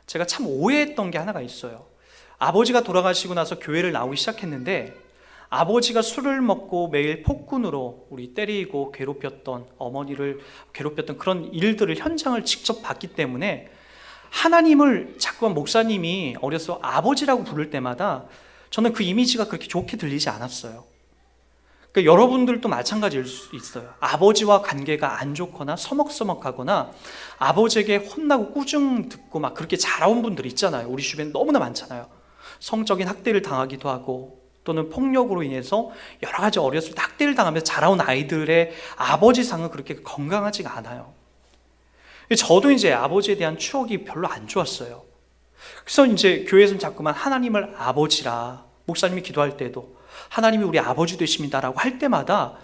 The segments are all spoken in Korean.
제가 참 오해했던 게 하나가 있어요. 아버지가 돌아가시고 나서 교회를 나오기 시작했는데, 아버지가 술을 먹고 매일 폭군으로 우리 때리고 괴롭혔던, 어머니를 괴롭혔던 그런 일들을, 현장을 직접 봤기 때문에 하나님을 자꾸만 목사님이 어려서 아버지라고 부를 때마다 저는 그 이미지가 그렇게 좋게 들리지 않았어요. 그러니까 여러분들도 마찬가지일 수 있어요. 아버지와 관계가 안 좋거나 서먹서먹하거나 아버지에게 혼나고 꾸중 듣고 막 그렇게 자라온 분들 있잖아요. 우리 주변에 너무나 많잖아요. 성적인 학대를 당하기도 하고, 또는 폭력으로 인해서 여러 가지 어렸을 때 학대를 당하면서 자라온 아이들의 아버지상은 그렇게 건강하지가 않아요. 저도 이제 아버지에 대한 추억이 별로 안 좋았어요. 그래서 이제 교회에서는 자꾸만 하나님을 아버지라, 목사님이 기도할 때도 하나님이 우리 아버지 되십니다라고 할 때마다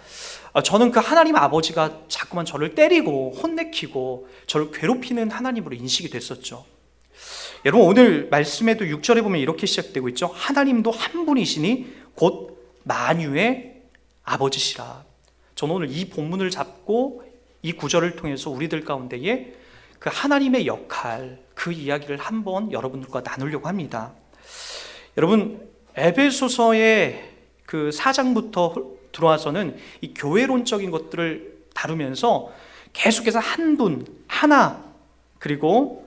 저는 그 하나님 아버지가 자꾸만 저를 때리고 혼내키고 저를 괴롭히는 하나님으로 인식이 됐었죠. 여러분, 오늘 말씀에도 6절에 보면 이렇게 시작되고 있죠. 하나님도 한 분이시니 곧 만유의 아버지시라. 저는 오늘 이 본문을 잡고 이 구절을 통해서 우리들 가운데에 그 하나님의 역할, 그 이야기를 한번 여러분들과 나누려고 합니다. 여러분, 에베소서의 그 4장부터 들어와서는 이 교회론적인 것들을 다루면서 계속해서 한 분, 하나, 그리고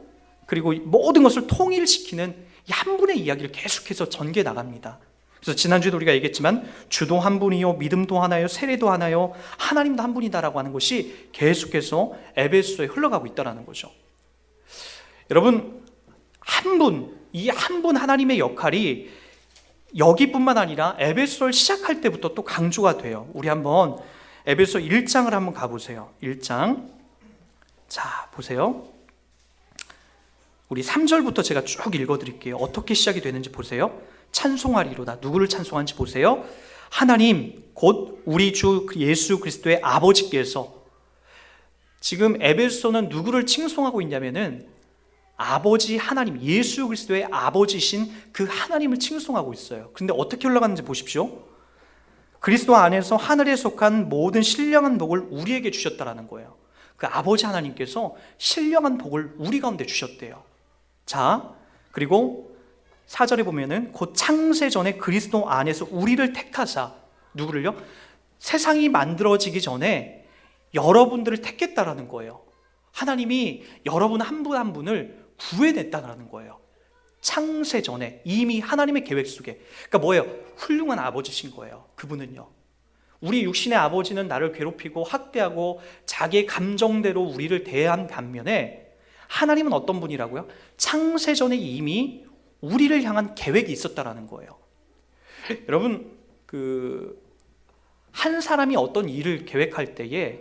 모든 것을 통일시키는 이 한 분의 이야기를 계속해서 전개해 나갑니다. 그래서 지난주에도 우리가 얘기했지만 주도 한 분이요, 믿음도 하나요, 세례도 하나요, 하나님도 한 분이다라고 하는 것이 계속해서 에베소서에 흘러가고 있다는 거죠. 여러분, 한 분, 이 한 분 하나님의 역할이 여기뿐만 아니라 에베소를 시작할 때부터 또 강조가 돼요. 우리 한번 에베소 1장을 한번 가보세요. 1장. 자, 보세요. 우리 3절부터 제가 쭉 읽어드릴게요. 어떻게 시작이 되는지 보세요. 찬송하리로다. 누구를 찬송하는지 보세요. 하나님, 곧 우리 주 예수 그리스도의 아버지께서. 지금 에베소는 누구를 칭송하고 있냐면은 아버지 하나님, 예수 그리스도의 아버지신 그 하나님을 칭송하고 있어요. 그런데 어떻게 올라가는지 보십시오. 그리스도 안에서 하늘에 속한 모든 신령한 복을 우리에게 주셨다라는 거예요. 그 아버지 하나님께서 신령한 복을 우리 가운데 주셨대요. 자, 그리고 4절에 보면은 곧 창세 전에 그리스도 안에서 우리를 택하사, 누구를요? 세상이 만들어지기 전에 여러분들을 택했다라는 거예요. 하나님이 여러분 한 분 한 분을 구해냈다는 거예요. 창세 전에 이미 하나님의 계획 속에. 그러니까 뭐예요? 훌륭한 아버지신 거예요. 그분은요. 우리 육신의 아버지는 나를 괴롭히고 학대하고 자기의 감정대로 우리를 대한 반면에 하나님은 어떤 분이라고요? 창세 전에 이미 우리를 향한 계획이 있었다라는 거예요. 여러분, 한 사람이 어떤 일을 계획할 때에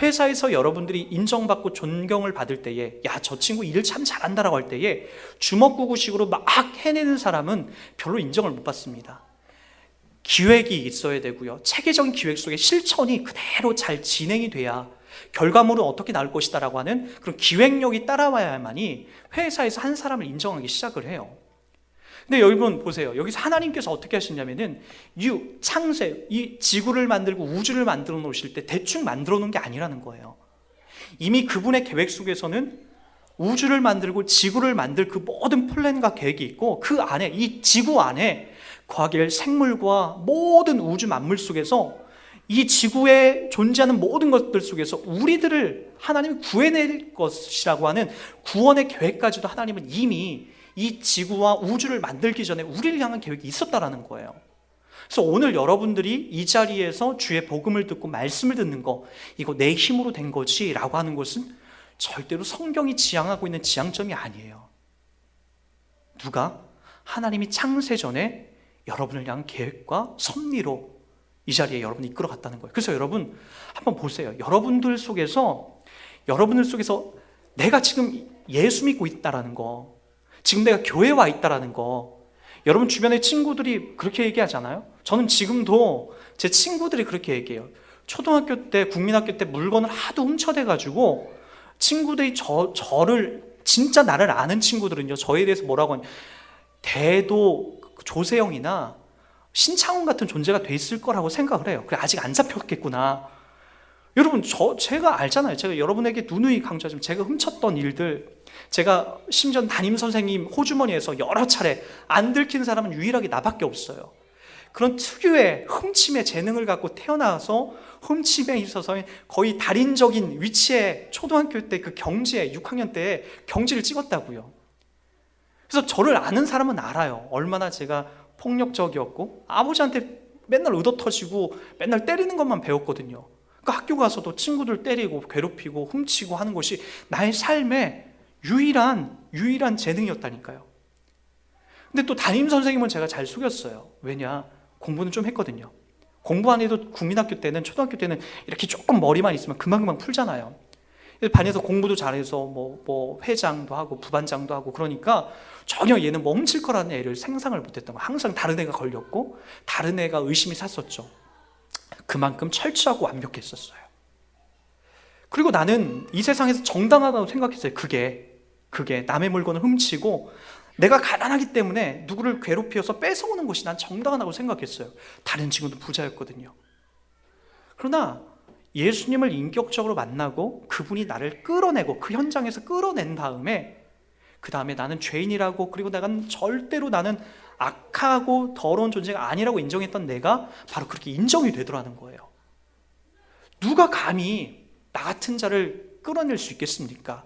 회사에서 여러분들이 인정받고 존경을 받을 때에 야, 저 친구 일 참 잘한다라고 할 때에 주먹구구식으로 막 해내는 사람은 별로 인정을 못 받습니다. 기획이 있어야 되고요. 체계적인 기획 속에 실천이 그대로 잘 진행이 돼야 결과물은 어떻게 나올 것이다라고 하는 그런 기획력이 따라와야만이 회사에서 한 사람을 인정하기 시작을 해요. 근데 여러분 보세요. 여기서 하나님께서 어떻게 하시냐면은 창세, 이 지구를 만들고 우주를 만들어 놓으실 때 대충 만들어 놓은 게 아니라는 거예요. 이미 그분의 계획 속에서는 우주를 만들고 지구를 만들 그 모든 플랜과 계획이 있고, 그 안에, 이 지구 안에 과학의 생물과 모든 우주 만물 속에서 이 지구에 존재하는 모든 것들 속에서 우리들을 하나님이 구해낼 것이라고 하는 구원의 계획까지도 하나님은 이미 이 지구와 우주를 만들기 전에 우리를 향한 계획이 있었다라는 거예요. 그래서 오늘 여러분들이 이 자리에서 주의 복음을 듣고 말씀을 듣는 거, 이거 내 힘으로 된 거지 라고 하는 것은 절대로 성경이 지향하고 있는 지향점이 아니에요. 누가? 하나님이 창세 전에 여러분을 향한 계획과 섭리로 이 자리에 여러분을 이끌어 갔다는 거예요. 그래서 여러분 한번 보세요. 여러분들 속에서 내가 지금 예수 믿고 있다라는 거, 지금 내가 교회에 와 있다라는 거, 여러분 주변의 친구들이 그렇게 얘기하잖아요. 저는 지금도 제 친구들이 그렇게 얘기해요. 초등학교 때, 국민학교 때 물건을 하도 훔쳐대가지고 친구들이 저를, 진짜 나를 아는 친구들은요, 저에 대해서 뭐라고 하냐, 대도 조세영이나 신창훈 같은 존재가 돼 있을 거라고 생각을 해요. 그래, 아직 안 잡혔겠구나. 여러분, 제가 알잖아요. 제가 여러분에게 누누이 강조하지만 제가 훔쳤던 일들, 제가 심지어 담임 선생님 호주머니에서 여러 차례 안 들킨 사람은 유일하게 나밖에 없어요. 그런 특유의 훔침의 재능을 갖고 태어나서 훔침에 있어서 거의 달인적인 위치에 초등학교 때 그 경지에 6학년 때 경지를 찍었다고요. 그래서 저를 아는 사람은 알아요. 얼마나 제가 폭력적이었고 아버지한테 맨날 의도터지고 맨날 때리는 것만 배웠거든요. 그러니까 학교 가서도 친구들 때리고 괴롭히고 훔치고 하는 것이 나의 삶의 유일한 재능이었다니까요. 근데 또 담임 선생님은 제가 잘 속였어요. 왜냐? 공부는 좀 했거든요. 공부 안 해도 국민학교 때는, 초등학교 때는 이렇게 조금 머리만 있으면 금방금방 풀잖아요. 반에서 공부도 잘해서 뭐 회장도 하고 부반장도 하고 그러니까 전혀 얘는 멈출 거라는 애를 상상을 못했던 거예요. 항상 다른 애가 걸렸고 다른 애가 의심이 샀었죠. 그만큼 철저하고 완벽했었어요. 그리고 나는 이 세상에서 정당하다고 생각했어요. 그게 남의 물건을 훔치고 내가 가난하기 때문에 누구를 괴롭혀서 뺏어오는 것이 난 정당하다고 생각했어요. 다른 친구도 부자였거든요. 그러나 예수님을 인격적으로 만나고 그분이 나를 끌어내고 그 현장에서 끌어낸 다음에 그 다음에 나는 죄인이라고, 그리고 절대로 나는 악하고 더러운 존재가 아니라고 인정했던 내가 바로 그렇게 인정이 되더라는 거예요. 누가 감히 나 같은 자를 끌어낼 수 있겠습니까?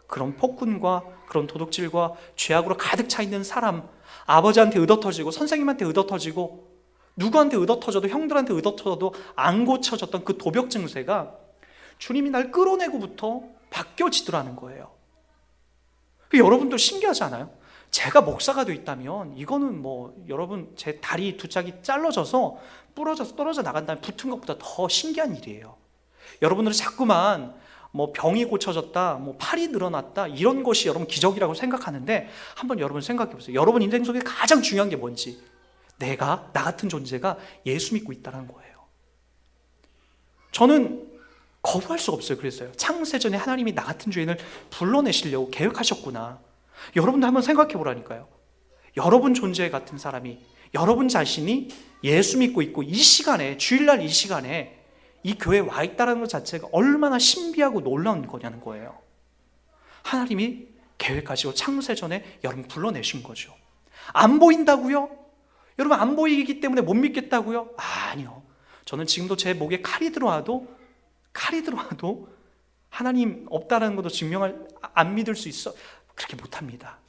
그런 폭군과 그런 도둑질과 죄악으로 가득 차 있는 사람, 아버지한테 의도터지고 선생님한테 의도터지고 누구한테 의도터져도, 형들한테 의도터져도 안 고쳐졌던 그 도벽 증세가 주님이 날 끌어내고부터 바뀌어지더라는 거예요. 여러분도 신기하지 않아요? 제가 목사가 돼 있다면 이거는 여러분 제 다리 두 짝이 잘라져서 부러져서 떨어져 나간 다음에 붙은 것보다 더 신기한 일이에요. 여러분들은 자꾸만 병이 고쳐졌다, 팔이 늘어났다, 이런 것이 여러분 기적이라고 생각하는데 한번 여러분 생각해 보세요. 여러분 인생 속에 가장 중요한 게 뭔지, 나 같은 존재가 예수 믿고 있다는 거예요. 저는 거부할 수가 없어요. 그랬어요. 창세전에 하나님이 나 같은 죄인을 불러내시려고 계획하셨구나. 여러분도 한번 생각해 보라니까요. 여러분 존재 같은 사람이, 여러분 자신이 예수 믿고 있고 이 시간에, 주일날 이 시간에 이 교회에 와 있다는 것 자체가 얼마나 신비하고 놀라운 거냐는 거예요. 하나님이 계획하시고 창세전에 여러분 불러내신 거죠. 안 보인다고요? 여러분 안 보이기 때문에 못 믿겠다고요? 아니요. 저는 지금도 제 목에 칼이 들어와도 하나님 없다라는 것도 안 믿을 수 있어. 그렇게 못합니다.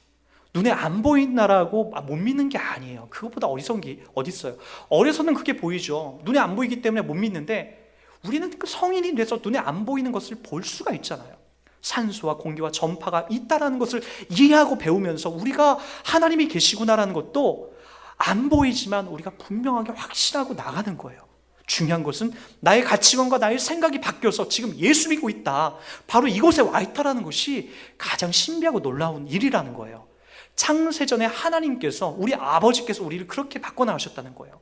눈에 안 보인다라고 못 믿는 게 아니에요. 그것보다 어리석은 게 어디 있어요? 어려서는 그게 보이죠. 눈에 안 보이기 때문에 못 믿는데 우리는 그 성인이 돼서 눈에 안 보이는 것을 볼 수가 있잖아요. 산소와 공기와 전파가 있다라는 것을 이해하고 배우면서 우리가 하나님이 계시구나라는 것도 안 보이지만 우리가 분명하게 확신하고 나가는 거예요. 중요한 것은 나의 가치관과 나의 생각이 바뀌어서 지금 예수 믿고 있다, 바로 이곳에 와 있다라는 것이 가장 신비하고 놀라운 일이라는 거예요. 창세전에 하나님께서, 우리 아버지께서 우리를 그렇게 바꿔나가셨다는 거예요.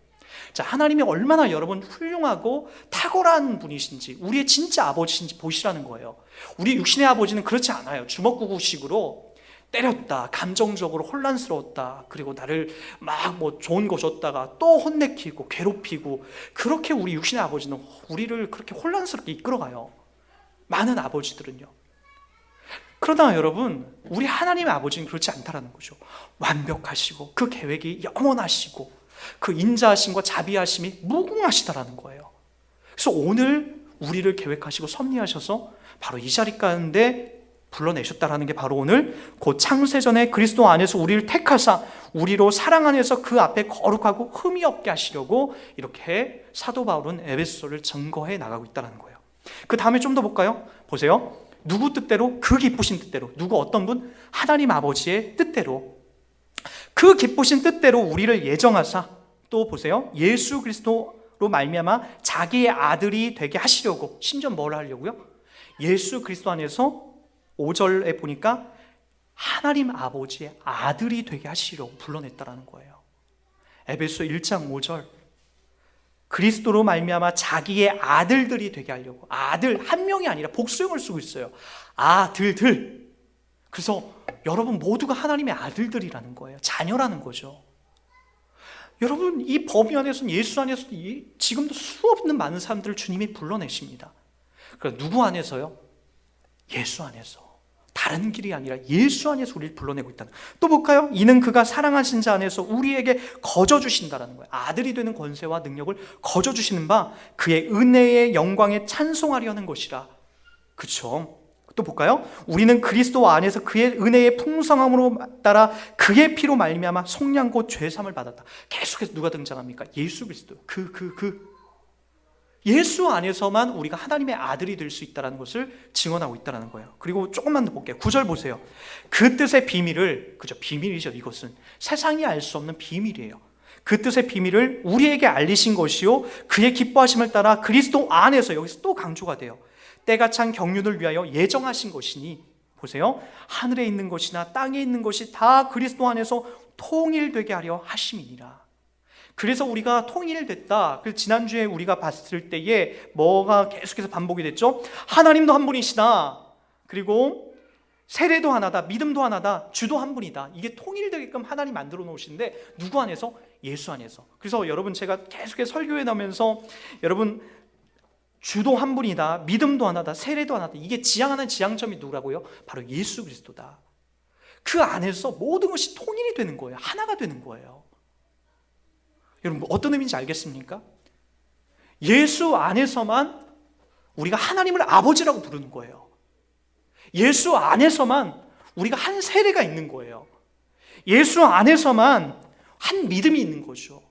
자, 하나님이 얼마나 여러분 훌륭하고 탁월한 분이신지, 우리의 진짜 아버지신지 보시라는 거예요. 우리 육신의 아버지는 그렇지 않아요. 주먹구구식으로 때렸다, 감정적으로 혼란스러웠다, 그리고 나를 막 좋은 거 줬다가 또 혼내키고 괴롭히고, 그렇게 우리 육신의 아버지는 우리를 그렇게 혼란스럽게 이끌어가요. 많은 아버지들은요. 그러나 여러분, 우리 하나님의 아버지는 그렇지 않다라는 거죠. 완벽하시고 그 계획이 영원하시고 그 인자하심과 자비하심이 무궁하시다라는 거예요. 그래서 오늘 우리를 계획하시고 섭리하셔서 바로 이 자리 가운데 불러내셨다라는 게 바로 오늘 곧 창세전에 그리스도 안에서 우리를 택하사 우리로 사랑 안에서 그 앞에 거룩하고 흠이 없게 하시려고 이렇게 사도 바울은 에베소를 증거해 나가고 있다는 거예요. 그 다음에 좀 더 볼까요? 보세요. 누구 뜻대로? 그 기쁘신 뜻대로. 누구 어떤 분? 하나님 아버지의 뜻대로. 그 기쁘신 뜻대로 우리를 예정하사, 또 보세요. 예수 그리스도로 말미암아 자기의 아들이 되게 하시려고. 심지어 뭘 하려고요? 예수 그리스도 안에서 5절에 보니까 하나님 아버지의 아들이 되게 하시려고 불러냈다라는 거예요. 에베소 1장 5절. 그리스도로 말미암아 자기의 아들들이 되게 하려고. 아들 한 명이 아니라 복수형을 쓰고 있어요. 아들들. 그래서 여러분 모두가 하나님의 아들들이라는 거예요. 자녀라는 거죠. 여러분 이 범위 안에서, 예수 안에서 지금도 수없는 많은 사람들을 주님이 불러내십니다. 그러니까 누구 안에서요? 예수 안에서. 다른 길이 아니라 예수 안에서 우리를 불러내고 있다는. 또 볼까요? 이는 그가 사랑하신 자 안에서 우리에게 거저 주신다라는 거예요. 아들이 되는 권세와 능력을 거저 주시는 바 그의 은혜의 영광에 찬송하려는 것이라. 그렇죠? 또 볼까요? 우리는 그리스도 안에서 그의 은혜의 풍성함으로 따라 그의 피로 말미암아 속량 곧 죄사함을 받았다. 계속해서 누가 등장합니까? 예수 그리스도. 예수 안에서만 우리가 하나님의 아들이 될 수 있다는 것을 증언하고 있다는 거예요. 그리고 조금만 더 볼게요. 9절 보세요. 그 뜻의 비밀을, 그죠? 비밀이죠. 이것은 세상이 알 수 없는 비밀이에요. 그 뜻의 비밀을 우리에게 알리신 것이요 그의 기뻐하심을 따라 그리스도 안에서, 여기서 또 강조가 돼요. 때가 찬 경륜을 위하여 예정하신 것이니, 보세요. 하늘에 있는 것이나 땅에 있는 것이 다 그리스도 안에서 통일되게 하려 하심이니라. 그래서 우리가 통일됐다. 그래서 지난주에 우리가 봤을 때에 뭐가 계속해서 반복이 됐죠? 하나님도 한 분이시다. 그리고 세례도 하나다. 믿음도 하나다. 주도 한 분이다. 이게 통일되게끔 하나님 만들어 놓으시는데 누구 안에서? 예수 안에서. 그래서 여러분, 제가 계속해서 설교해 나면서 여러분, 주도 한 분이다. 믿음도 하나다. 세례도 하나다. 이게 지향하는 지향점이 누구라고요? 바로 예수 그리스도다. 그 안에서 모든 것이 통일이 되는 거예요. 하나가 되는 거예요. 여러분, 어떤 의미인지 알겠습니까? 예수 안에서만 우리가 하나님을 아버지라고 부르는 거예요. 예수 안에서만 우리가 한 세례가 있는 거예요. 예수 안에서만 한 믿음이 있는 거죠.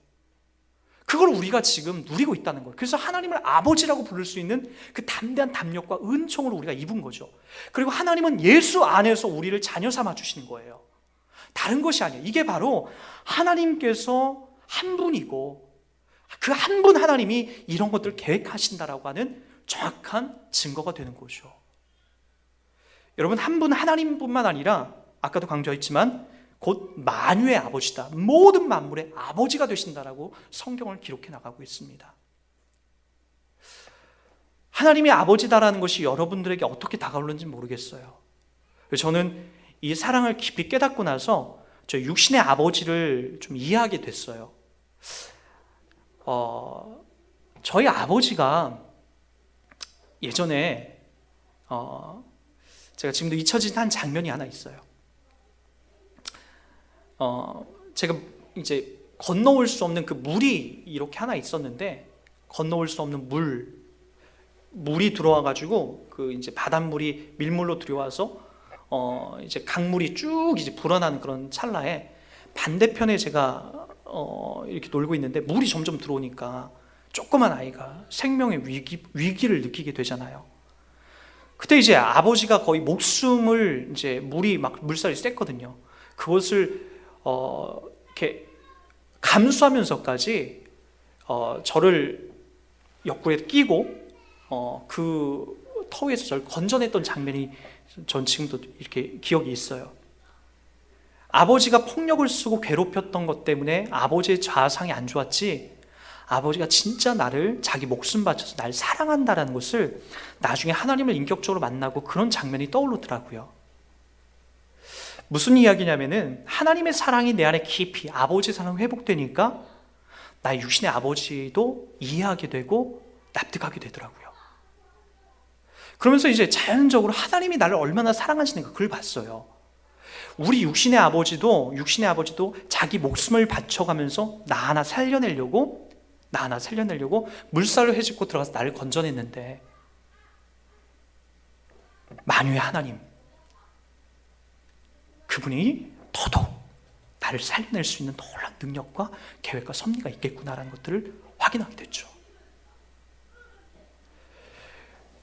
그걸 우리가 지금 누리고 있다는 거예요. 그래서 하나님을 아버지라고 부를 수 있는 그 담대한 담력과 은총을 우리가 입은 거죠. 그리고 하나님은 예수 안에서 우리를 자녀 삼아 주시는 거예요. 다른 것이 아니에요. 이게 바로 하나님께서 한 분이고 그 한 분 하나님이 이런 것들을 계획하신다라고 하는 정확한 증거가 되는 거죠. 여러분, 한 분 하나님뿐만 아니라 아까도 강조했지만 곧 만유의 아버지다. 모든 만물의 아버지가 되신다라고 성경을 기록해 나가고 있습니다. 하나님이 아버지다라는 것이 여러분들에게 어떻게 다가오는지 모르겠어요. 저는 이 사랑을 깊이 깨닫고 나서 저 육신의 아버지를 좀 이해하게 됐어요. 저희 아버지가 예전에 제가 지금도 잊혀진 한 장면이 하나 있어요. 제가 이제 건너올 수 없는 그 물이 이렇게 하나 있었는데, 건너올 수 없는 물이 들어와가지고 그 이제 바닷물이 밀물로 들어와서 이제 강물이 쭉 이제 불어나는 그런 찰나에 반대편에 제가 이렇게 놀고 있는데 물이 점점 들어오니까 조그만 아이가 생명의 위기를 느끼게 되잖아요. 그때 이제 아버지가 거의 목숨을, 이제 물이 막 물살이 셌거든요. 그것을 이렇게 감수하면서까지 저를 옆구리에 끼고 그 터위에서 저를 건져냈던 장면이 전 지금도 이렇게 기억이 있어요. 아버지가 폭력을 쓰고 괴롭혔던 것 때문에 아버지의 좌상이 안 좋았지, 아버지가 진짜 나를 자기 목숨 바쳐서 날 사랑한다라는 것을 나중에 하나님을 인격적으로 만나고 그런 장면이 떠오르더라고요. 무슨 이야기냐면은 하나님의 사랑이 내 안에 깊이, 아버지의 사랑이 회복되니까 나의 육신의 아버지도 이해하게 되고 납득하게 되더라고요. 그러면서 이제 자연적으로 하나님이 나를 얼마나 사랑하시는가 그걸 봤어요. 우리 육신의 아버지도 자기 목숨을 바쳐가면서 나 하나 살려내려고 물살로 헤집고 들어가서 나를 건져냈는데, 만유의 하나님, 그분이 더더욱 나를 살려낼 수 있는 놀라운 능력과 계획과 섭리가 있겠구나라는 것들을 확인하게 됐죠.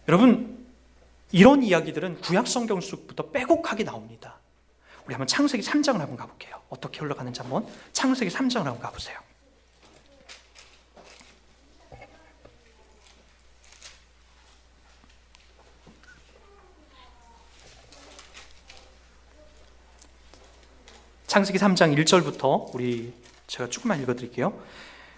여러분, 이런 이야기들은 구약 성경 속부터 빼곡하게 나옵니다. 우리 한번 창세기 3장을 한번 가볼게요. 어떻게 흘러가는지 한번 창세기 3장을 한번 가보세요. 창세기 3장 1절부터 제가 조금만 읽어드릴게요.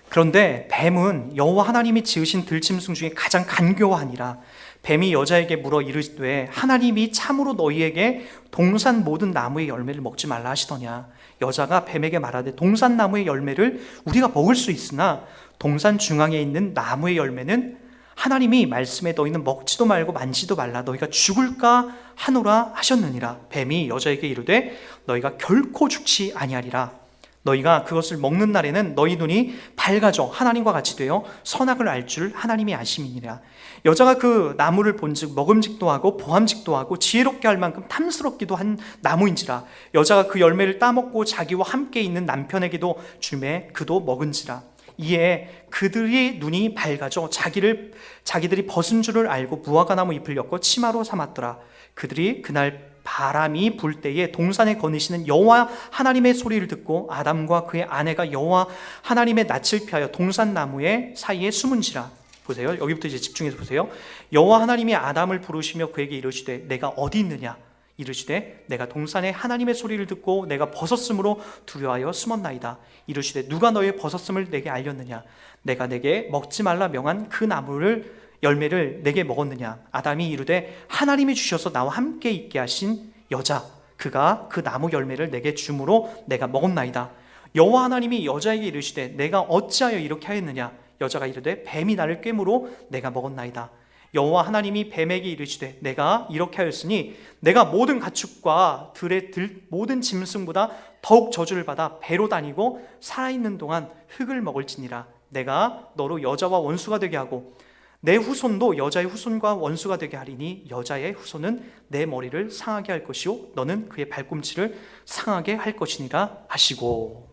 그런데 뱀은 여호와 하나님이 지으신 들짐승 중에 가장 간교하니라. 뱀이 여자에게 물어 이르되 하나님이 참으로 너희에게 동산 모든 나무의 열매를 먹지 말라 하시더냐. 여자가 뱀에게 말하되 동산 나무의 열매를 우리가 먹을 수 있으나 동산 중앙에 있는 나무의 열매는 하나님이 말씀에 너희는 먹지도 말고 만지도 말라 너희가 죽을까 하노라 하셨느니라. 뱀이 여자에게 이르되 너희가 결코 죽지 아니하리라. 너희가 그것을 먹는 날에는 너희 눈이 밝아져 하나님과 같이 되어 선악을 알 줄 하나님이 아심이니라. 여자가 그 나무를 본즉 먹음직도 하고 보암직도 하고 지혜롭게 할 만큼 탐스럽기도 한 나무인지라. 여자가 그 열매를 따먹고 자기와 함께 있는 남편에게도 주매 그도 먹은지라. 이에 그들의 눈이 밝아져 자기들이 벗은 줄을 알고 무화과나무 잎을 엮어 치마로 삼았더라. 그들이 그날 바람이 불 때에 동산에 거니시는 여호와 하나님의 소리를 듣고 아담과 그의 아내가 여호와 하나님의 낯을 피하여 동산 나무의 사이에 숨은지라. 보세요. 여기부터 이제 집중해서 보세요. 여호와 하나님이 아담을 부르시며 그에게 이르시되 내가 어디 있느냐. 이르시되 내가 동산에 하나님의 소리를 듣고 내가 벗었으므로 두려워하여 숨었나이다. 이르시되 누가 너의 벗었음을 내게 알렸느냐. 내가 내게 먹지 말라 명한 그 나무를 열매를 내게 먹었느냐. 아담이 이르되 하나님이 주셔서 나와 함께 있게 하신 여자 그가 그 나무 열매를 내게 주므로 내가 먹었나이다. 여호와 하나님이 여자에게 이르시되 내가 어찌하여 이렇게 하였느냐. 여자가 이르되 뱀이 나를 꿰므로 내가 먹었나이다. 여호와 하나님이 뱀에게 이르시되 내가 이렇게 하였으니 내가 모든 가축과 들의 모든 짐승보다 더욱 저주를 받아 배로 다니고 살아있는 동안 흙을 먹을지니라. 내가 너로 여자와 원수가 되게 하고 내 후손도 여자의 후손과 원수가 되게 하리니 여자의 후손은 내 머리를 상하게 할 것이요 너는 그의 발꿈치를 상하게 할 것이니라 하시고.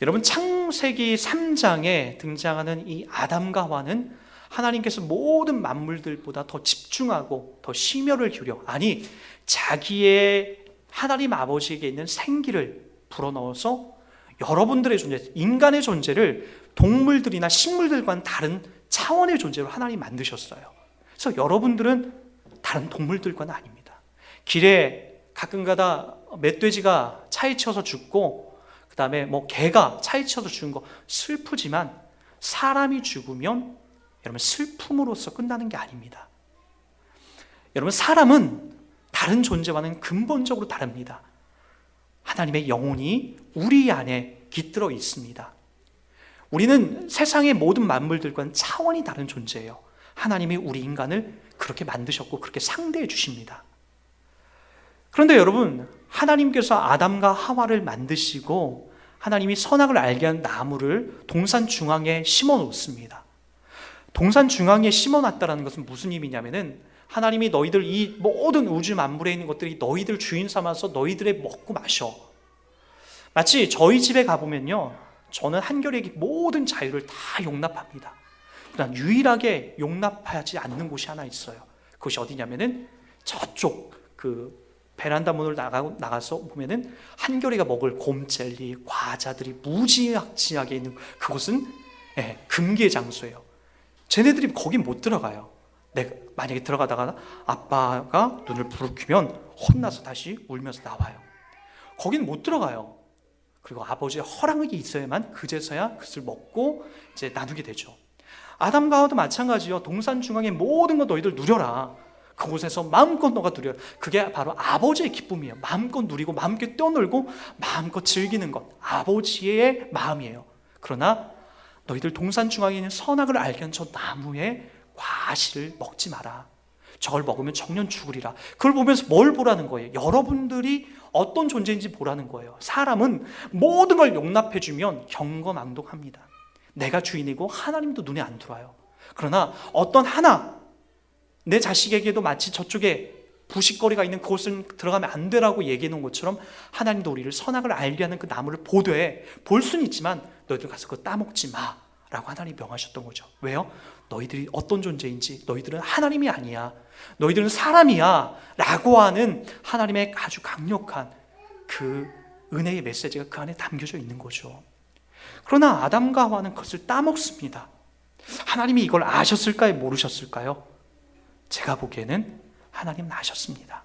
여러분, 창세기 3장에 등장하는 이 아담과 하와는 하나님께서 모든 만물들보다 더 집중하고 더 심혈을 기울여, 아니 자기의 하나님 아버지에게 있는 생기를 불어넣어서 여러분들의 존재, 인간의 존재를 동물들이나 식물들과는 다른 차원의 존재로 하나님 만드셨어요. 그래서 여러분들은 다른 동물들과는 아닙니다. 길에 가끔가다 멧돼지가 차에 치여서 죽고 그 다음에 개가 차에 치여서 죽은 거 슬프지만 사람이 죽으면 여러분 슬픔으로써 끝나는 게 아닙니다. 여러분, 사람은 다른 존재와는 근본적으로 다릅니다. 하나님의 영혼이 우리 안에 깃들어 있습니다. 우리는 세상의 모든 만물들과는 차원이 다른 존재예요. 하나님이 우리 인간을 그렇게 만드셨고 그렇게 상대해 주십니다. 그런데 여러분, 하나님께서 아담과 하와를 만드시고 하나님이 선악을 알게 한 나무를 동산 중앙에 심어 놓습니다. 동산 중앙에 심어 놨다는 것은 무슨 의미냐면은 하나님이 너희들 이 모든 우주 만물에 있는 것들이 너희들 주인 삼아서 너희들의 먹고 마셔. 마치 저희 집에 가보면요, 저는 한결에 모든 자유를 다 용납합니다. 그러나 유일하게 용납하지 않는 곳이 하나 있어요. 그것이 어디냐면은 저쪽 그 베란다 문을 나가서 보면은 한결이가 먹을 곰젤리, 과자들이 무지막지하게 있는 그곳은 금기의 장소예요. 쟤네들이 거긴 못 들어가요. 만약에 들어가다가 아빠가 눈을 부르키면 혼나서 다시 울면서 나와요. 거긴 못 들어가요. 그리고 아버지의 허락이 있어야만 그제서야 그것을 먹고 이제 나누게 되죠. 아담과 하와도 마찬가지요. 동산 중앙의 모든 것 너희들 누려라. 그곳에서 마음껏 너가 누려라. 그게 바로 아버지의 기쁨이에요. 마음껏 누리고 마음껏 뛰어놀고 마음껏 즐기는 것, 아버지의 마음이에요. 그러나 너희들 동산 중앙에 있는 선악을 알게 한 저 나무의 과실을 먹지 마라. 저걸 먹으면 정년 죽으리라. 그걸 보면서 뭘 보라는 거예요? 여러분들이 어떤 존재인지 보라는 거예요. 사람은 모든 걸 용납해주면 경거망동합니다. 내가 주인이고 하나님도 눈에 안 들어와요. 그러나 어떤 하나, 내 자식에게도 마치 저쪽에 부식거리가 있는 그곳은 들어가면 안 되라고 얘기해 놓은 것처럼 하나님도 우리를 선악을 알게 하는 그 나무를 보되 볼 수는 있지만 너희들 가서 그거 따먹지 마 라고 하나님이 명하셨던 거죠. 왜요? 너희들이 어떤 존재인지, 너희들은 하나님이 아니야, 너희들은 사람이야 라고 하는 하나님의 아주 강력한 그 은혜의 메시지가 그 안에 담겨져 있는 거죠. 그러나 아담과 하와는 그것을 따먹습니다. 하나님이 이걸 아셨을까요? 모르셨을까요? 제가 보기에는 하나님은 아셨습니다.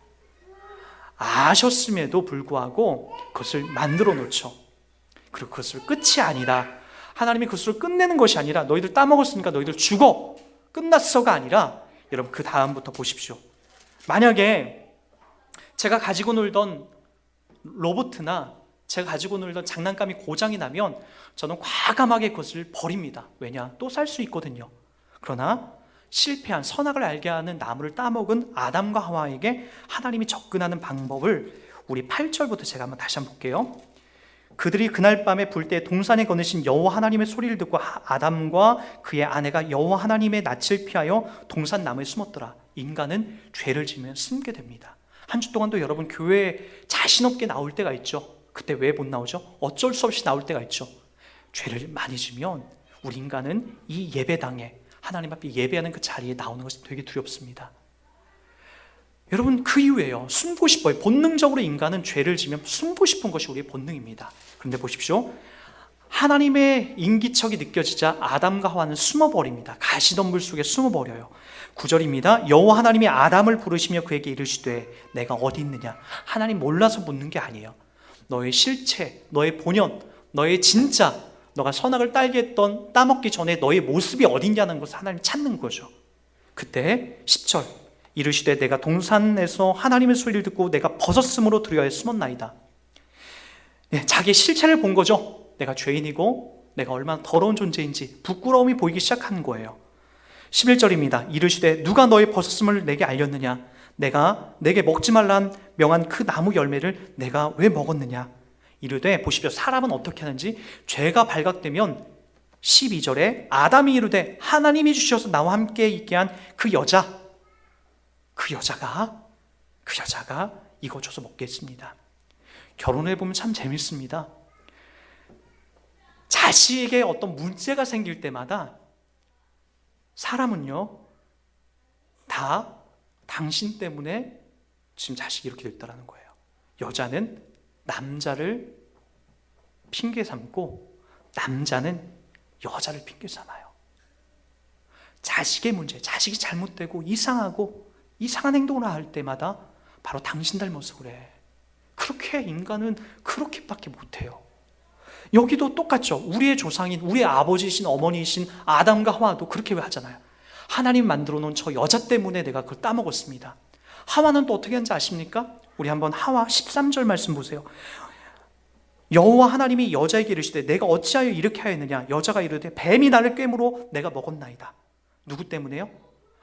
아셨음에도 불구하고 그것을 만들어 놓죠. 그리고 그것을 끝이 아니다, 하나님이 그것을 끝내는 것이 아니라 너희들 따먹었으니까 너희들 죽어, 끝났어가 아니라, 여러분 그 다음부터 보십시오. 만약에 제가 가지고 놀던 로봇이나 제가 가지고 놀던 장난감이 고장이 나면 저는 과감하게 그것을 버립니다. 왜냐? 또 살 수 있거든요. 그러나 실패한 선악을 알게 하는 나무를 따먹은 아담과 하와에게 하나님이 접근하는 방법을 우리 8절부터 제가 다시 한번 볼게요. 그들이 그날 밤에 불 때 동산에 거느신 여호와 하나님의 소리를 듣고 아담과 그의 아내가 여호와 하나님의 낯을 피하여 동산 나무에 숨었더라. 인간은 죄를 지으면 숨게 됩니다. 한 주 동안도 여러분 교회에 자신 없게 나올 때가 있죠. 그때 왜 못 나오죠? 어쩔 수 없이 나올 때가 있죠. 죄를 많이 지면 우리 인간은 이 예배당에 하나님 앞에 예배하는 그 자리에 나오는 것이 되게 두렵습니다. 여러분 그 이유예요. 숨고 싶어요. 본능적으로 인간은 죄를 지면 숨고 싶은 것이 우리의 본능입니다. 그런데 보십시오. 하나님의 인기척이 느껴지자 아담과 하와는 숨어버립니다. 가시덤불 속에 숨어버려요. 9절입니다. 여호와 하나님이 아담을 부르시며 그에게 이르시되 내가 어디 있느냐. 하나님 몰라서 묻는 게 아니에요. 너의 실체, 너의 본연, 너의 진짜, 너가 선악을 따먹기 전에 너의 모습이 어딨냐는 것을 하나님 찾는 거죠. 그때 10절 이르시되 내가 동산에서 하나님의 소리를 듣고 내가 벗었으므로 두려워해 숨었나이다. 자기의 실체를 본 거죠. 내가 죄인이고 내가 얼마나 더러운 존재인지 부끄러움이 보이기 시작한 거예요. 11절입니다. 이르시되 누가 너의 벗었음을 내게 알렸느냐. 내가 내게 먹지 말란 명한 그 나무 열매를 내가 왜 먹었느냐. 이르되 보십시오. 사람은 어떻게 하는지 죄가 발각되면 12절에 아담이 이르되 하나님이 주셔서 나와 함께 있게 한 그 여자가 이거 줘서 먹겠습니다. 결혼해보면 참 재밌습니다. 자식에게 어떤 문제가 생길 때마다 사람은요 다 당신 때문에 지금 자식이 이렇게 됐다는 거예요. 여자는 남자를 핑계 삼고 남자는 여자를 핑계 삼아요. 자식의 문제, 자식이 잘못되고 이상하고 이상한 행동을 할 때마다 바로 당신 닮아서 그래. 그렇게 인간은 그렇게밖에 못해요. 여기도 똑같죠. 우리의 조상인, 우리의 아버지이신 어머니이신 아담과 하와도 그렇게 하잖아요. 하나님 만들어 놓은 저 여자 때문에 내가 그걸 따먹었습니다. 하와는 또 어떻게 하는지 아십니까? 우리 한번 하와 13절 말씀 보세요. 여호와 하나님이 여자에게 이르시되 내가 어찌하여 이렇게 하였느냐. 여자가 이르되 뱀이 나를 꿰므로 내가 먹었나이다. 누구 때문에요?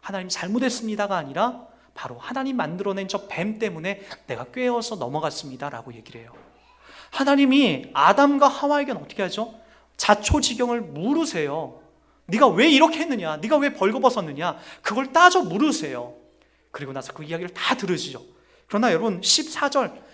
하나님 잘못했습니다가 아니라 바로 하나님 만들어낸 저 뱀 때문에 내가 꿰어서 넘어갔습니다 라고 얘기를 해요. 하나님이 아담과 하와에게는 어떻게 하죠? 자초지경을 물으세요. 네가 왜 이렇게 했느냐? 네가 왜 벌거벗었느냐? 그걸 따져 물으세요. 그리고 나서 그 이야기를 다 들으시죠. 그러나 여러분 14절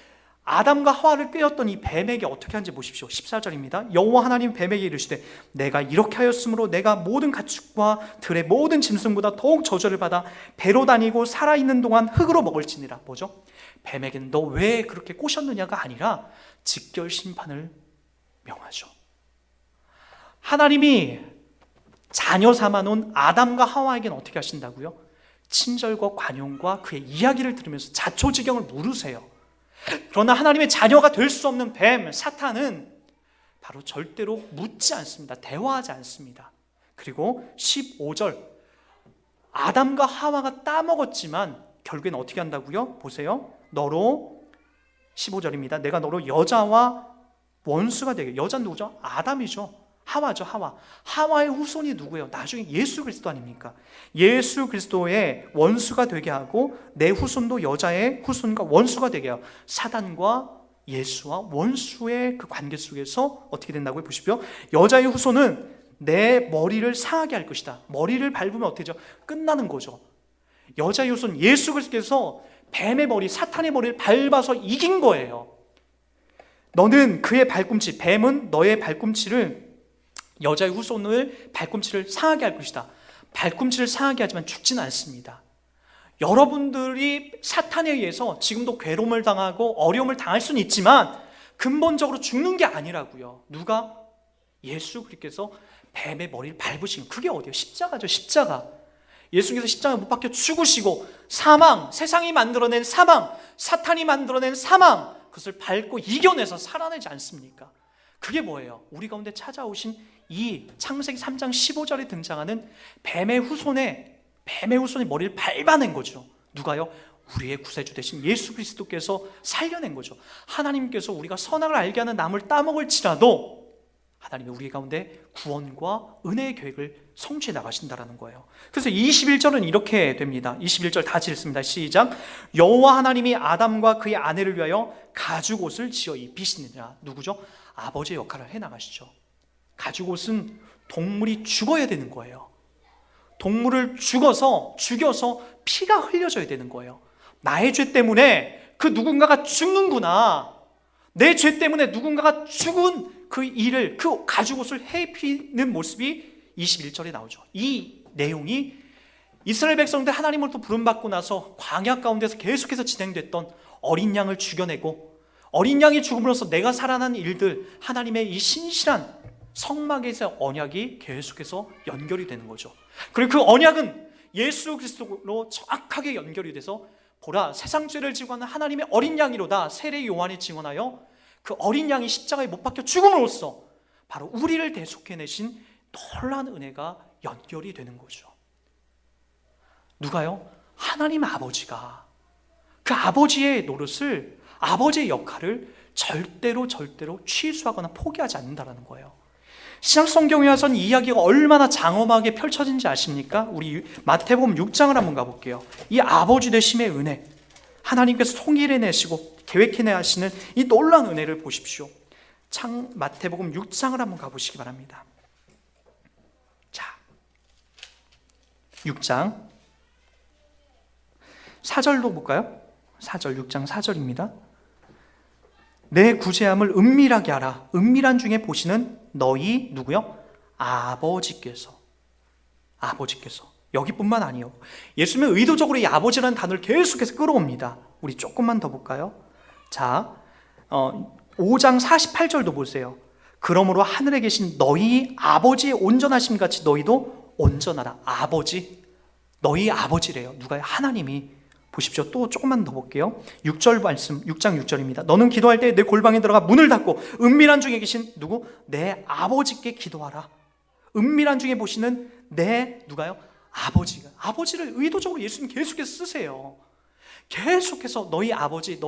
아담과 하와를 꿰었던 이 뱀에게 어떻게 하는지 보십시오. 14절입니다. 여호와 하나님 뱀에게 이르시되 내가 이렇게 하였으므로 내가 모든 가축과 들의 모든 짐승보다 더욱 저주를 받아 배로 다니고 살아있는 동안 흙으로 먹을지니라. 뭐죠? 뱀에게는 너 왜 그렇게 꼬셨느냐가 아니라 직결 심판을 명하죠. 하나님이 자녀 삼아놓은 아담과 하와에게는 어떻게 하신다고요? 친절과 관용과 그의 이야기를 들으면서 자초지경을 물으세요. 그러나 하나님의 자녀가 될 수 없는 뱀, 사탄은 바로 절대로 묻지 않습니다. 대화하지 않습니다. 그리고 15절 아담과 하와가 따먹었지만 결국엔 어떻게 한다고요? 보세요. 너로 15절입니다. 내가 너로 여자와 원수가 되게. 여자는 누구죠? 아담이죠. 하와죠. 하와의 후손이 누구예요? 나중에 예수 그리스도 아닙니까? 예수 그리스도의 원수가 되게 하고 내 후손도 여자의 후손과 원수가 되게 해요. 사단과 예수와 원수의 그 관계 속에서 어떻게 된다고요? 보십시오. 여자의 후손은 내 머리를 상하게 할 것이다. 머리를 밟으면 어떻게 되죠? 끝나는 거죠. 여자의 후손 예수 그리스도께서 뱀의 머리, 사탄의 머리를 밟아서 이긴 거예요. 너는 그의 발꿈치, 뱀은 너의 발꿈치를, 여자의 후손을 발꿈치를 상하게 할 것이다. 발꿈치를 상하게 하지만 죽지는 않습니다. 여러분들이 사탄에 의해서 지금도 괴로움을 당하고 어려움을 당할 수는 있지만 근본적으로 죽는 게 아니라고요. 누가? 예수 그리스도께서 뱀의 머리를 밟으신, 그게 어디예요? 십자가죠. 십자가. 예수께서 십자가에 못 박혀 죽으시고 사망, 세상이 만들어낸 사망, 사탄이 만들어낸 사망, 그것을 밟고 이겨내서 살아내지 않습니까? 그게 뭐예요? 우리 가운데 찾아오신 이 창세기 3장 15절에 등장하는 뱀의 후손의 머리를 밟아낸 거죠. 누가요? 우리의 구세주 되신 예수 그리스도께서 살려낸 거죠. 하나님께서 우리가 선악을 알게 하는 나무를 따먹을지라도 하나님이 우리 가운데 구원과 은혜의 계획을 성취해 나가신다라는 거예요. 그래서 21절은 이렇게 됩니다. 21절 다 읽습니다. 시작. 여호와 하나님이 아담과 그의 아내를 위하여 가죽옷을 지어 입히시느니라. 누구죠? 아버지의 역할을 해 나가시죠. 가죽옷은 동물이 죽어야 되는 거예요. 동물을 죽여서 피가 흘려져야 되는 거예요. 나의 죄 때문에 그 누군가가 죽는구나. 내 죄 때문에 누군가가 죽은 그 일을, 그 가죽옷을 해입히는 모습이 21절에 나오죠. 이 내용이 이스라엘 백성들 하나님으로부터 부름받고 나서 광야 가운데서 계속해서 진행됐던 어린 양을 죽여내고 어린 양이 죽음으로써 내가 살아난 일들, 하나님의 이 신실한 성막에서의 언약이 계속해서 연결이 되는 거죠. 그리고 그 언약은 예수 그리스도로 정확하게 연결이 돼서 보라, 세상 죄를 지고 하는 하나님의 어린 양이로다. 세례 요한이 증언하여 그 어린 양이 십자가에 못 박혀 죽음으로써 바로 우리를 대속해내신 놀라운 은혜가 연결이 되는 거죠. 누가요? 하나님 아버지가 그 아버지의 노릇을, 아버지의 역할을 절대로 취소하거나 포기하지 않는다는 거예요. 신약 성경에 와서는 이 이야기가 얼마나 장엄하게 펼쳐진지 아십니까? 우리 마태복음 6장을 한번 가볼게요. 이 아버지 되심의 은혜, 하나님께서 통일해내시고 계획해내시는 이 놀라운 은혜를 보십시오. 마태복음 6장을 한번 가보시기 바랍니다. 자, 6장 4절도 볼까요? 4절, 6장 4절입니다. 내 구제함을 은밀하게 하라. 은밀한 중에 보시는 너희 누구요? 아버지께서. 여기뿐만 아니요. 예수님은 의도적으로 이 아버지라는 단어를 계속해서 끌어옵니다. 우리 조금만 더 볼까요? 자, 5장 48절도 보세요. 그러므로 하늘에 계신 너희 아버지의 온전하심 같이 너희도 온전하라. 아버지, 너희 아버지래요. 누가요? 하나님이. 보십시오. 또 조금만 더 볼게요. 6절 말씀, 6장 6절입니다. 너는 기도할 때 내 골방에 들어가 문을 닫고 은밀한 중에 계신 누구? 내 아버지께 기도하라. 은밀한 중에 보시는 내 누가요? 아버지를 의도적으로 예수님 계속해서 쓰세요. 계속해서 너희 아버지,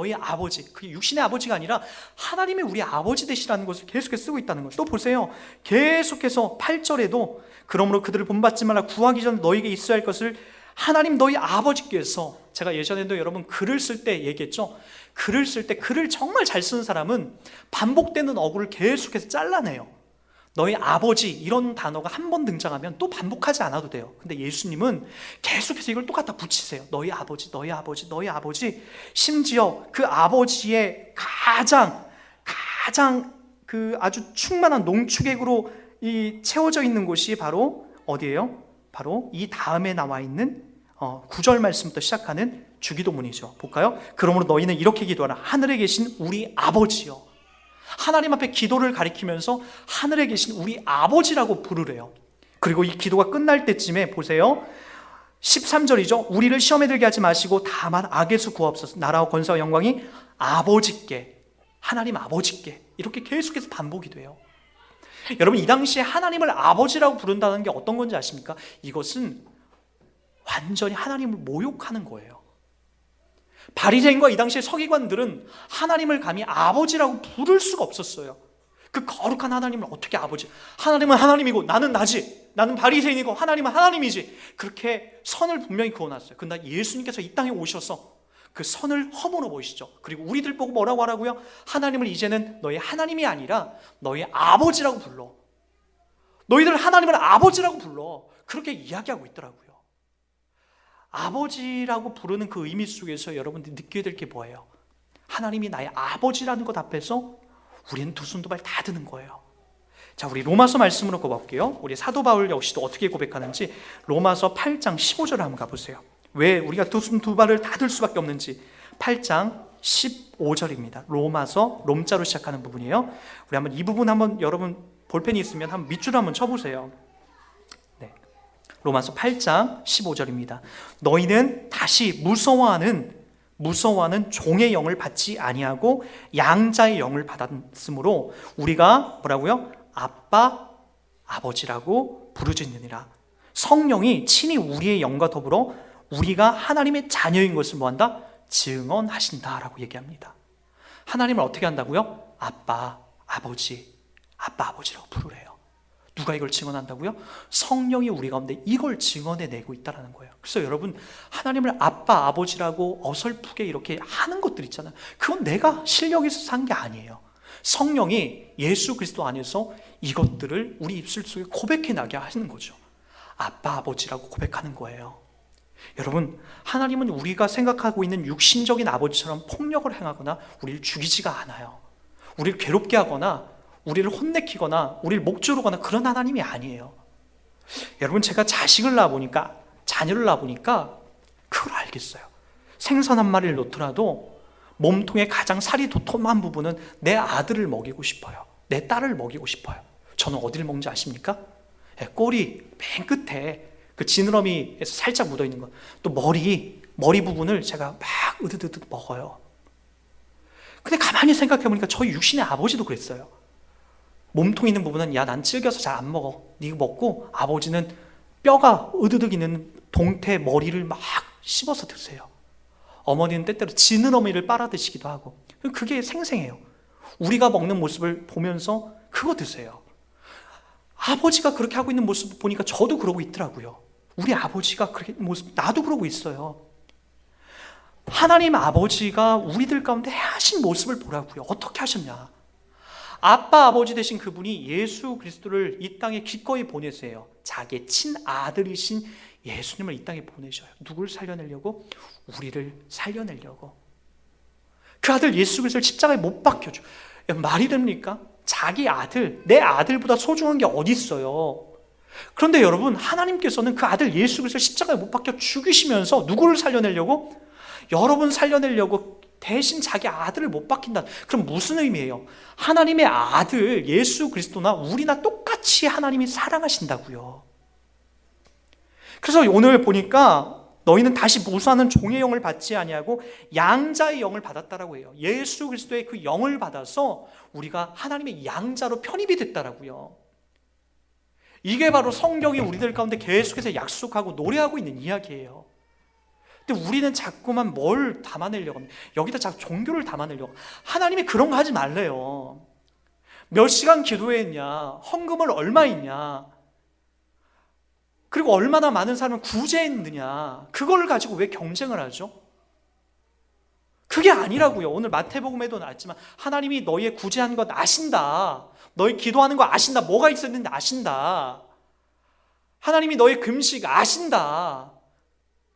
그게 육신의 아버지가 아니라 하나님의 우리 아버지 되시라는 것을 계속해서 쓰고 있다는 거예요. 또 보세요. 계속해서 8절에도 그러므로 그들을 본받지 말라. 구하기 전 너희에게 있어야 할 것을 하나님 너희 아버지께서, 제가 예전에도 여러분 글을 쓸 때 얘기했죠. 글을 쓸 때 글을 정말 잘 쓰는 사람은 반복되는 어구를 계속해서 잘라내요. 너희 아버지 이런 단어가 한 번 등장하면 또 반복하지 않아도 돼요. 근데 예수님은 계속해서 이걸 또 갖다 붙이세요. 너희 아버지. 심지어 그 아버지의 가장 그 아주 충만한 농축액으로 이 채워져 있는 곳이 바로 어디예요? 바로 이 다음에 나와 있는 9절 말씀부터 시작하는 주기도문이죠. 볼까요? 그러므로 너희는 이렇게 기도하라. 하늘에 계신 우리 아버지요. 하나님 앞에 기도를 가리키면서 하늘에 계신 우리 아버지라고 부르래요. 그리고 이 기도가 끝날 때쯤에 보세요. 13절이죠. 우리를 시험에 들게 하지 마시고 다만 악에서 구하옵소서. 나라와 권세와 영광이 아버지께, 하나님 아버지께, 이렇게 계속해서 반복이 돼요. 여러분, 이 당시에 하나님을 아버지라고 부른다는 게 어떤 건지 아십니까? 이것은 완전히 하나님을 모욕하는 거예요. 바리새인과 이 당시의 서기관들은 하나님을 감히 아버지라고 부를 수가 없었어요. 그 거룩한 하나님을 어떻게 아버지? 하나님은 하나님이고 나는 나지. 나는 바리새인이고 하나님은 하나님이지. 그렇게 선을 분명히 그어놨어요. 그러나 예수님께서 이 땅에 오셔서 그 선을 허물어 보시죠. 그리고 우리들 보고 뭐라고 하라고요? 하나님을 이제는 너희 하나님이 아니라 너희 아버지라고 불러. 너희들 하나님을 아버지라고 불러. 그렇게 이야기하고 있더라고요. 아버지라고 부르는 그 의미 속에서 여러분들이 느끼게 될 게 뭐예요? 하나님이 나의 아버지라는 것 앞에서 우리는 두 손 두 발 다 드는 거예요. 자, 우리 로마서 말씀으로 고볼게요. 우리 사도 바울 역시도 어떻게 고백하는지 로마서 8장 15절을 한번 가보세요. 왜 우리가 두 손 두 발을 다 들 수밖에 없는지. 8장 15절입니다. 로마서 롬자로 시작하는 부분이에요. 우리 한번 이 부분 한번 여러분 볼펜이 있으면 한번 밑줄 한번 쳐보세요. 네. 로마서 8장 15절입니다. 너희는 다시 무서워하는 종의 영을 받지 아니하고 양자의 영을 받았으므로 우리가 뭐라고요? 아빠, 아버지라고 부르짖느니라. 성령이 친히 우리의 영과 더불어 우리가 하나님의 자녀인 것을 뭐한다? 증언하신다라고 얘기합니다. 하나님을 어떻게 한다고요? 아빠, 아버지. 아빠 아버지라고 부르래요. 누가 이걸 증언한다고요? 성령이 우리 가운데 이걸 증언해내고 있다는 거예요. 그래서 여러분, 하나님을 아빠 아버지라고 어설프게 이렇게 하는 것들 있잖아요. 그건 내가 실력이 있어서 산 게 아니에요. 성령이 예수 그리스도 안에서 이것들을 우리 입술 속에 고백해나게 하시는 거죠. 아빠 아버지라고 고백하는 거예요. 여러분, 하나님은 우리가 생각하고 있는 육신적인 아버지처럼 폭력을 행하거나 우리를 죽이지가 않아요. 우리를 괴롭게 하거나 우리를 혼내키거나 우리를 목조르거나 그런 하나님이 아니에요. 여러분, 제가 자식을 낳아보니까, 자녀를 낳아보니까 그걸 알겠어요. 생선 한 마리를 놓더라도 몸통의 가장 살이 도톰한 부분은 내 아들을 먹이고 싶어요. 내 딸을 먹이고 싶어요. 저는 어디를 먹는지 아십니까? 꼬리 맨 끝에 그 지느러미에서 살짝 묻어있는 거, 또 머리 부분을 제가 막 으드드드 먹어요. 근데 가만히 생각해보니까 저희 육신의 아버지도 그랬어요. 몸통 있는 부분은 야, 난 질겨서 잘 안 먹어. 네가 먹고, 아버지는 뼈가 으드득 있는 동태 머리를 막 씹어서 드세요. 어머니는 때때로 지느러미를 빨아 드시기도 하고. 그게 생생해요. 우리가 먹는 모습을 보면서 그거 드세요. 아버지가 그렇게 하고 있는 모습 보니까 저도 그러고 있더라고요. 우리 아버지가 그렇게 모습, 나도 그러고 있어요. 하나님 아버지가 우리들 가운데 하신 모습을 보라고요. 어떻게 하셨냐? 아빠 아버지 되신 그분이 예수 그리스도를 이 땅에 기꺼이 보내세요. 자기의 친아들이신 예수님을 이 땅에 보내셔요. 누굴 살려내려고? 우리를 살려내려고. 그 아들 예수 그리스도를 십자가에 못 박혀줘. 말이 됩니까? 자기 아들, 내 아들보다 소중한 게 어디 있어요? 그런데 여러분, 하나님께서는 그 아들 예수 그리스도를 십자가에 못 박혀 죽이시면서 누구를 살려내려고? 여러분 살려내려고 대신 자기 아들을 못 박힌다. 그럼 무슨 의미예요? 하나님의 아들 예수 그리스도나 우리나 똑같이 하나님이 사랑하신다고요. 그래서 오늘 보니까 너희는 다시 무수하는 종의 영을 받지 아니하고 양자의 영을 받았다라고 해요. 예수 그리스도의 그 영을 받아서 우리가 하나님의 양자로 편입이 됐다라고요. 이게 바로 성경이 우리들 가운데 계속해서 약속하고 노래하고 있는 이야기예요. 근데 우리는 자꾸만 뭘 담아내려고 합니다. 여기다 자꾸 종교를 담아내려고. 하나님이 그런 거 하지 말래요. 몇 시간 기도했냐, 헌금을 얼마 했냐, 그리고 얼마나 많은 사람을 구제했느냐, 그걸 가지고 왜 경쟁을 하죠? 그게 아니라고요. 오늘 마태복음에도 나왔지만 하나님이 너희의 구제한 것 아신다. 너희 기도하는 거 아신다. 뭐가 있었는지 아신다. 하나님이 너의 금식 아신다.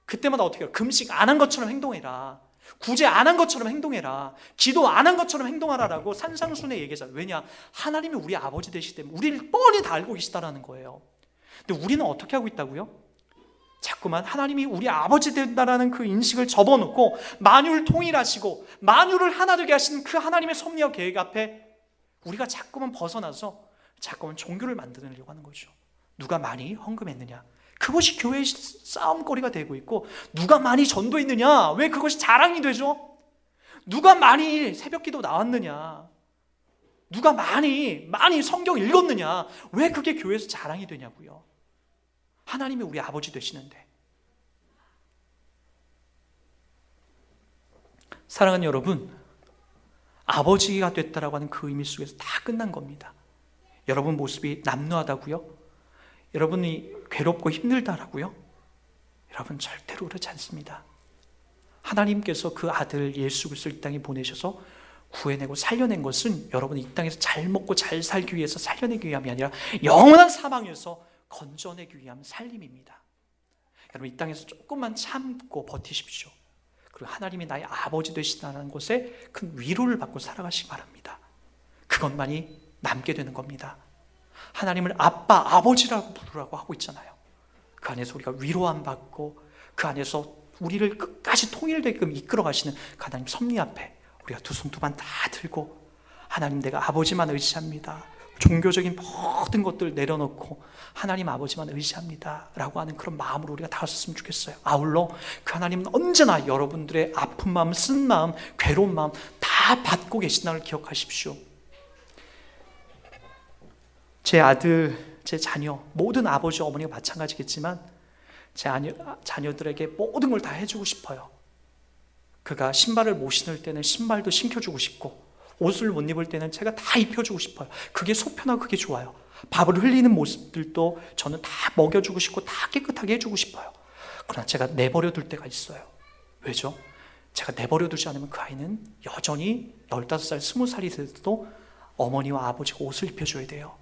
그때마다 어떻게 해요? 금식 안 한 것처럼 행동해라. 구제 안 한 것처럼 행동해라. 기도 안 한 것처럼 행동하라라고 산상수훈에 얘기하잖아요. 왜냐? 하나님이 우리 아버지 되시기 때문에 우리를 뻔히 다 알고 계시다라는 거예요. 근데 우리는 어떻게 하고 있다고요? 자꾸만 하나님이 우리 아버지 된다라는 그 인식을 접어놓고 만유를 통일하시고 만유를 하나 되게 하신 그 하나님의 섭리와 계획 앞에 우리가 자꾸만 벗어나서 자꾸만 종교를 만들려고 하는 거죠. 누가 많이 헌금했느냐, 그것이 교회의 싸움거리가 되고 있고, 누가 많이 전도했느냐, 왜 그것이 자랑이 되죠? 누가 많이 새벽기도 나왔느냐, 누가 많이 성경 읽었느냐, 왜 그게 교회에서 자랑이 되냐고요. 하나님이 우리 아버지 되시는데. 사랑하는 여러분, 아버지가 됐다라고 하는 그 의미 속에서 다 끝난 겁니다. 여러분 모습이 남루하다고요? 여러분이 괴롭고 힘들다라고요? 여러분 절대로 그렇지 않습니다. 하나님께서 그 아들 예수 그리스도를 이 땅에 보내셔서 구해내고 살려낸 것은 여러분이 이 땅에서 잘 먹고 잘 살기 위해서 살려내기 위함이 아니라 영원한 사망에서 건져내기 위한 살림입니다. 여러분 이 땅에서 조금만 참고 버티십시오. 그리고 하나님이 나의 아버지 되시다는 것에 큰 위로를 받고 살아가시기 바랍니다. 그것만이 남게 되는 겁니다. 하나님을 아빠, 아버지라고 부르라고 하고 있잖아요. 그 안에서 우리가 위로함 받고 그 안에서 우리를 끝까지 통일되게끔 이끌어 가시는 그 하나님 섭리 앞에 우리가 두 손 두 발 다 들고 하나님 내가 아버지만 의지합니다. 종교적인 모든 것들 내려놓고 하나님 아버지만 의지합니다 라고 하는 그런 마음으로 우리가 다가섰으면 좋겠어요. 아울러 그 하나님은 언제나 여러분들의 아픈 마음, 쓴 마음, 괴로운 마음 다 받고 계신다는 걸 기억하십시오. 제 아들, 제 자녀, 모든 아버지, 어머니가 마찬가지겠지만 제 자녀들에게 모든 걸 다 해주고 싶어요. 그가 신발을 못 신을 때는 신발도 신겨주고 싶고 옷을 못 입을 때는 제가 다 입혀주고 싶어요. 그게 속편하고 그게 좋아요. 밥을 흘리는 모습들도 저는 다 먹여주고 싶고 다 깨끗하게 해주고 싶어요. 그러나 제가 내버려 둘 때가 있어요. 왜죠? 제가 내버려 두지 않으면 그 아이는 여전히 15살, 20살이 돼도 어머니와 아버지가 옷을 입혀줘야 돼요.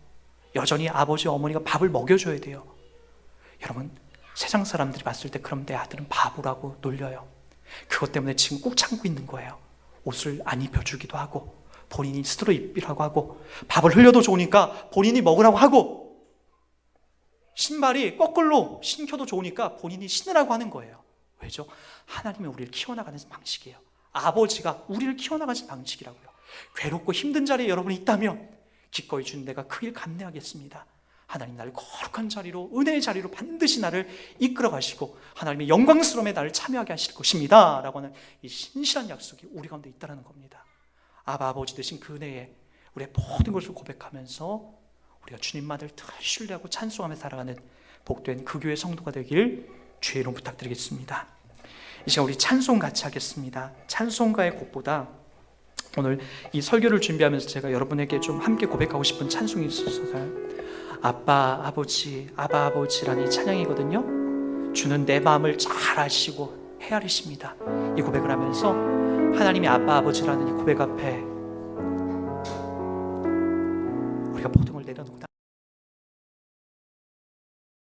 여전히 아버지, 어머니가 밥을 먹여줘야 돼요. 여러분, 세상 사람들이 봤을 때 그럼 내 아들은 바보라고 놀려요. 그것 때문에 지금 꾹 참고 있는 거예요. 옷을 안 입혀주기도 하고 본인이 스스로 입으라고 하고 밥을 흘려도 좋으니까 본인이 먹으라고 하고 신발이 거꾸로 신겨도 좋으니까 본인이 신으라고 하는 거예요. 왜죠? 하나님이 우리를 키워나가는 방식이에요. 아버지가 우리를 키워나가는 방식이라고요. 괴롭고 힘든 자리에 여러분이 있다면 기꺼이 주는 내가 그 일 감내하겠습니다. 하나님 나를 거룩한 자리로, 은혜의 자리로 반드시 나를 이끌어 가시고 하나님의 영광스러움에 나를 참여하게 하실 것입니다 라고 하는 이 신실한 약속이 우리 가운데 있다는 겁니다. 아버지 되신 그 은혜에 우리의 모든 것을 고백하면서 우리가 주님만을 늘 신뢰하고 찬송하며 살아가는 복된 그 교회 성도가 되길 주의 이름 부탁드리겠습니다. 이 시간 우리 찬송 같이 하겠습니다. 찬송가의 곡보다 오늘 이 설교를 준비하면서 제가 여러분에게 좀 함께 고백하고 싶은 찬송이 있어서요. 아빠 아버지라는 이 찬양이거든요. 주는 내 마음을 잘 아시고 헤아리십니다. 이 고백을 하면서 하나님이 아빠 아버지라는 이 고백 앞에 우리가 모든 걸 내려놓고